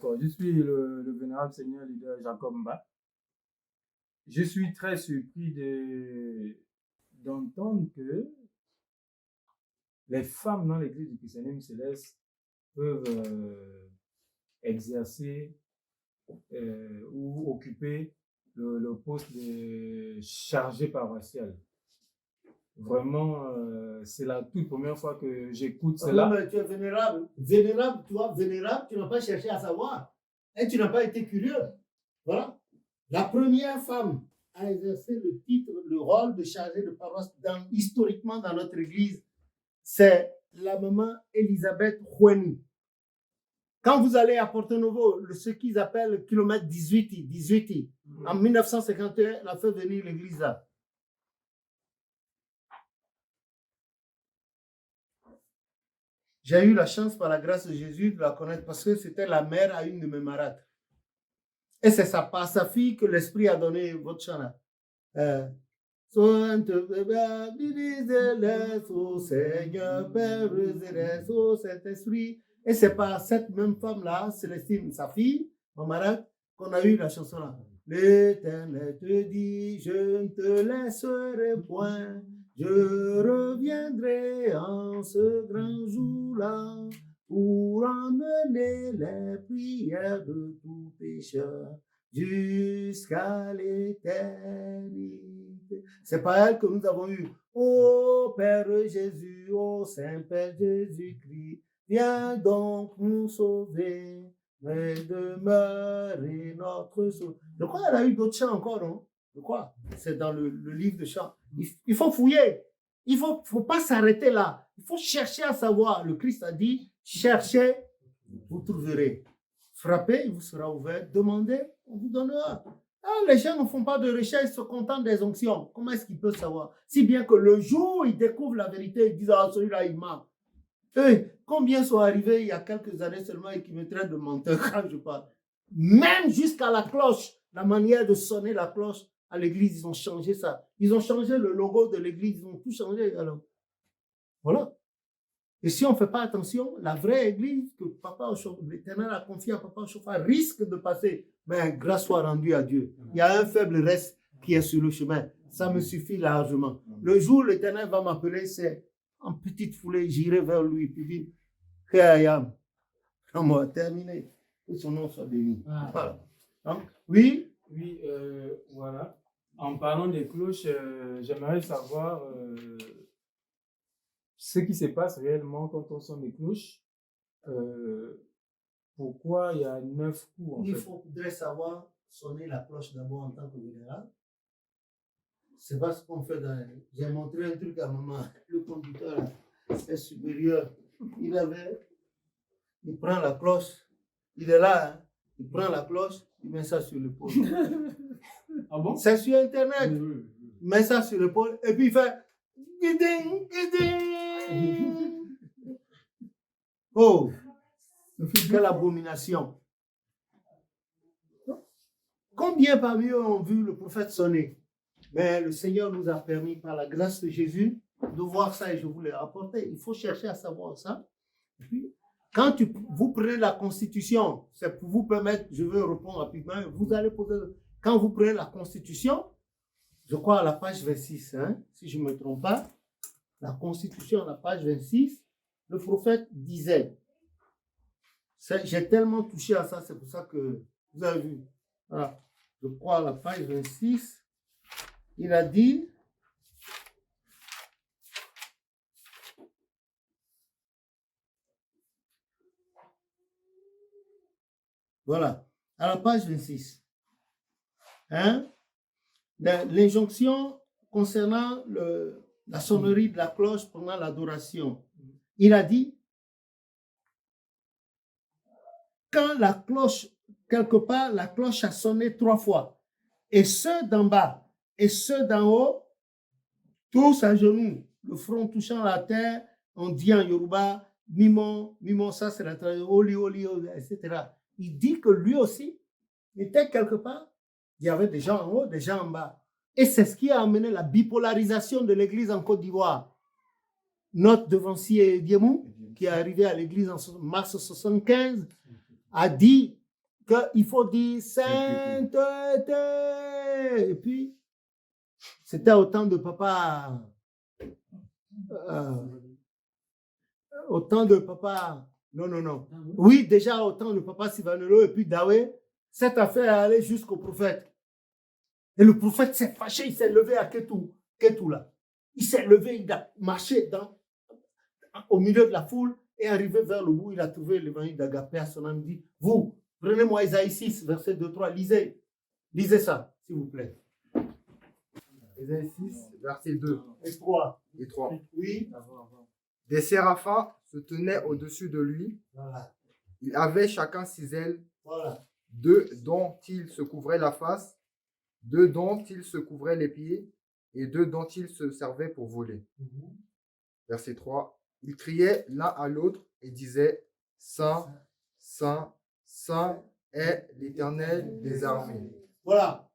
D'accord, je suis le vénérable Seigneur leader Jacob Mba. Je suis très surpris d'entendre que les femmes dans l'église du christianisme céleste peuvent exercer ou occuper le poste de chargé paroissial. Vraiment, c'est la toute première fois que j'écoute cela. Mais tu es vénérable. Vénérable, toi, vénérable, tu n'as pas cherché à savoir. Et tu n'as pas été curieux. Voilà. La première femme à exercer le titre, le rôle de chargé de paroisse historiquement dans notre église, c'est la maman Elisabeth Hueni. Quand vous allez à Porto Novo, ce qu'ils appellent le kilomètre 18, en 1951, elle a fait venir l'église là. J'ai eu la chance, par la grâce de Jésus, de la connaître parce que c'était la mère à une de mes marâtres. Et c'est par sa fille que l'Esprit a donné votre chant là. Sainte au Seigneur, Père Céleste, au Saint-Esprit. Et c'est par cette même femme-là, Célestine, sa fille, ma marâtre, qu'on a eu la chanson là. L'Éternel te dit, je ne te laisserai point. Je reviendrai en ce grand jour-là pour emmener les prières de tout pécheur jusqu'à l'éternité. C'est par elle que nous avons eu ô Père Jésus, ô Saint-Père Jésus-Christ, viens donc nous sauver, mais demeurer notre sauveur. Je crois qu'elle a eu d'autres chants encore, non? Je crois. C'est dans le livre de chants. Il faut fouiller. Il ne faut pas s'arrêter là. Il faut chercher à savoir. Le Christ a dit, cherchez, vous trouverez. Frappez, il vous sera ouvert. Demandez, on vous donnera. Ah, les gens ne font pas de recherche, ils se contentent des onctions. Comment est-ce qu'ils peuvent savoir? Si bien que le jour où ils découvrent la vérité, ils disent, ah, celui-là, il ment. Combien sont arrivés il y a quelques années seulement et qui me traitent de menteur quand je parle? Même jusqu'à la cloche, la manière de sonner la cloche à l'église, ils ont changé ça. Ils ont changé le logo de l'église, ils ont tout changé. Alors, voilà. Et si on ne fait pas attention, la vraie église que Papa l'Éternel a confiée à Papa Ochofa risque de passer. Mais grâce soit rendue à Dieu. Il y a un faible reste qui est sur le chemin. Ça me suffit largement. Le jour où l'Éternel va m'appeler, c'est en petite foulée, j'irai vers lui. Puis dire, Créayam, on va terminer. Que son nom soit béni. Voilà. Donc, oui. Oui, voilà. En parlant des cloches, j'aimerais savoir ce qui se passe réellement quand on sonne les cloches. Pourquoi il y a 9 coups en fait? Il faudrait savoir sonner la cloche d'abord en tant que vénérable. C'est pas ce qu'on fait dans... J'ai montré un truc à maman. Le conducteur est supérieur. Il prend la cloche. Il est là. Hein. Il prend la cloche. Il met ça sur l'épaule. Ah bon? C'est sur Internet. Oui. Il met ça sur l'épaule. Et puis il fait... Guiding, guiding. Oh! Quelle abomination. Combien parmi eux ont vu le prophète sonner? Mais le Seigneur nous a permis, par la grâce de Jésus, de voir ça et je vous l'ai rapporté. Il faut chercher à savoir ça. Et puis, quand vous prenez la Constitution, c'est pour vous permettre, je veux répondre rapidement, vous allez poser, quand vous prenez la Constitution, je crois à la page 26, hein, si je ne me trompe pas, la Constitution, à la page 26, le prophète disait, j'ai tellement touché à ça, c'est pour ça que vous avez vu, voilà, je crois à la page 26, il a dit, voilà, à la page 26, hein, l'injonction concernant la sonnerie de la cloche pendant l'adoration. Il a dit, quand la cloche, quelque part, la cloche a sonné 3 fois, et ceux d'en bas et ceux d'en haut, tous à genoux, le front touchant la terre, on dit en Yoruba, Mimon, ça c'est la traduction, Oli, etc. Il dit que lui aussi était quelque part, il y avait des gens en haut, des gens en bas. Et c'est ce qui a amené la bipolarisation de l'église en Côte d'Ivoire. Notre devancier Diemou, qui est arrivé à l'église en mars 1975, a dit qu'il faut dire sainteté. Et puis, c'était au temps de papa. Au temps de papa. Non. Oui, déjà au temps de papa Sivanelo et puis Dawé, cette affaire est allée jusqu'au prophète. Et le prophète s'est fâché, il s'est levé à Ketou là. Il s'est levé, il a marché au milieu de la foule et arrivé vers le bout, il a trouvé l'évangile d'Agapé à son âme. Il dit, vous, prenez-moi Isaïe 6, verset 2-3, lisez ça, s'il vous plaît. Ésaïe 6, verset 2 Et 3. et 3. Oui. Des séraphins se tenaient au-dessus de lui. Voilà. Ils avaient chacun 6 ailes, Voilà. 2 dont ils se couvraient la face, 2 dont ils se couvraient les pieds, et 2 dont ils se servaient pour voler. Verset 3. Ils criaient l'un à l'autre et disaient, Saint, Saint, Saint est l'Éternel des armées. Voilà.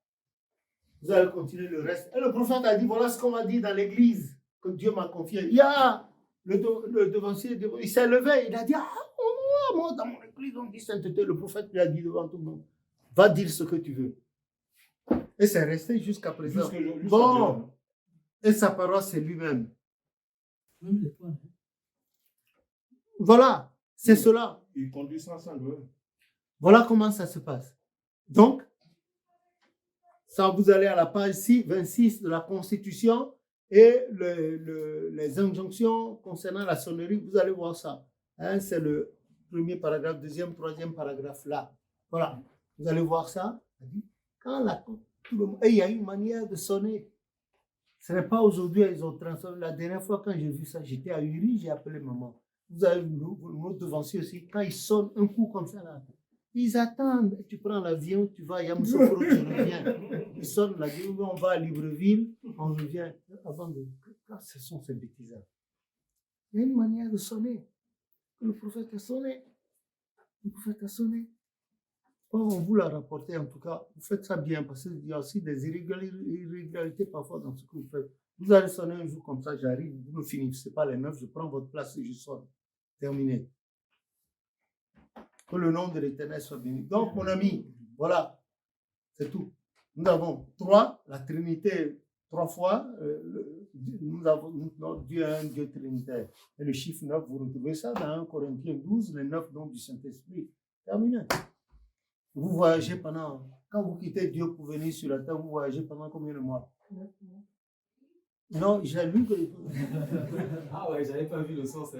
Vous allez continuer le reste. Et le prophète a dit, voilà ce qu'on m'a dit dans l'église, que Dieu m'a confié. Il y a le devancier, il s'est levé, il a dit, moi, dans mon église, on dit sainteté. Le prophète lui a dit devant tout le monde, va dire ce que tu veux. Et c'est resté jusqu'à présent. Bon. Et sa parole, c'est lui-même. Voilà, c'est cela. Il conduit ça ensemble. Voilà comment ça se passe. Donc, ça, vous allez à la page 26 de la Constitution et les injonctions concernant la sonnerie, vous allez voir ça. Hein, c'est le premier paragraphe, deuxième, troisième paragraphe là. Voilà, vous allez voir ça. Quand et il y a une manière de sonner. Ce n'est pas aujourd'hui, ils ont transformé. La dernière fois, quand j'ai vu ça, j'étais à Uri, j'ai appelé maman. Vous avez notre devancier aussi. Quand ils sonnent un coup comme ça, là, ils attendent. Tu prends l'avion, tu vas à Yamoussoukro, tu reviens. Ils sonnent l'avion, on va à Libreville, on revient. Avant de. Quand ce sont ces bêtises-là. Il y a une manière de sonner. Le prophète a sonné. Le prophète a sonné. On vous l'a rapporté, en tout cas, vous faites ça bien, parce qu'il y a aussi des irrégularités parfois dans ce que vous faites. Vous allez sonner un jour comme ça, j'arrive, vous ne finissez pas les 9, je prends votre place et je sonne. Terminé. Que le nom de l'Éternel soit béni. Donc, mon ami, voilà, c'est tout. Nous avons 3, la Trinité 3 fois, nous avons Dieu un Dieu trinitaire. Et le chiffre 9, vous retrouvez ça dans 1 Corinthiens 12, les 9 dons du Saint-Esprit. Terminé. Vous voyagez pendant, quand vous quittez Dieu pour venir sur la terre, vous voyagez pendant combien de mois? Non, j'ai lu que... Ah ouais, j'avais pas vu le sens.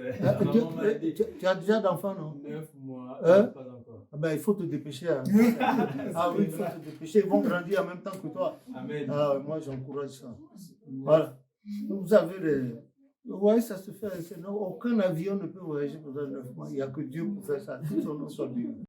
Tu as déjà d'enfants, non? 9 mois, pas encore. Ah ben, il faut te dépêcher. Hein. Ah oui, il faut te dépêcher. Ils vont grandir en même temps que toi. Amen. Ah, moi, j'encourage ça. Voilà. Vous avez les... Oui, ça se fait. Non, aucun avion ne peut voyager pendant 9 mois. Il n'y a que Dieu pour faire ça. Que son nom soit béni.